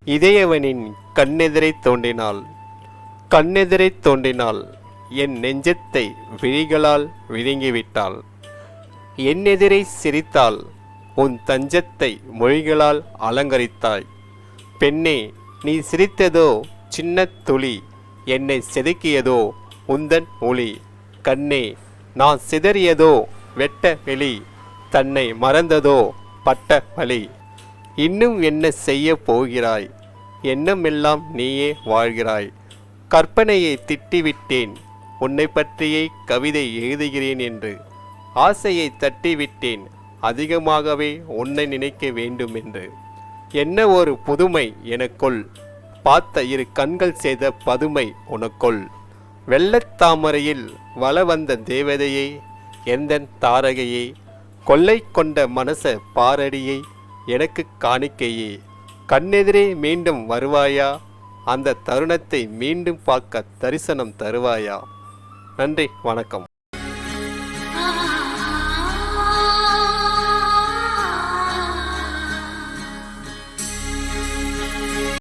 இதயவனின் கண்ணெதிரை தோன்றினாள். கண்ணெதிரை தோன்றினாள். என் நெஞ்சத்தை விழிகளால் விழுங்கிவிட்டாள். என்னெதிரை சிரித்தாள். உன் தஞ்சத்தை மொழிகளால் அலங்கரித்தாய். பெண்ணே, நீ சிரித்ததோ சின்ன துளி, என்னை செதுக்கியதோ உந்தன் ஒளி. கண்ணே, நான் சிதறியதோ வெட்ட வெளி, தன்னை மறந்ததோ பட்ட வலி. இன்னும் என்ன செய்ய போகிறாய்? எண்ணமெல்லாம் நீயே வாழ்கிறாய். கற்பனையை திட்டிவிட்டேன், உன்னை பற்றியே கவிதை எழுதுகிறேன் என்று. ஆசையை தட்டிவிட்டேன், அதிகமாகவே உன்னை நினைக்க வேண்டும் என்று. என்ன ஒரு புதுமை எனக்குள், பார்த்த இரு கண்கள் செய்த பதுமை உனக்குள். வெள்ளத்தாமரையில் வள வந்த தேவதையை, எந்தன் தாரகையை, கொள்ளை கொண்ட மனச பாரடியை, எனக்கு காணிக்கையே. கண்ணெதிரே மீண்டும் வருவாயா? அந்த தருணத்தை மீண்டும் பார்க்க தரிசனம் தருவாயா? நன்றி, வணக்கம்.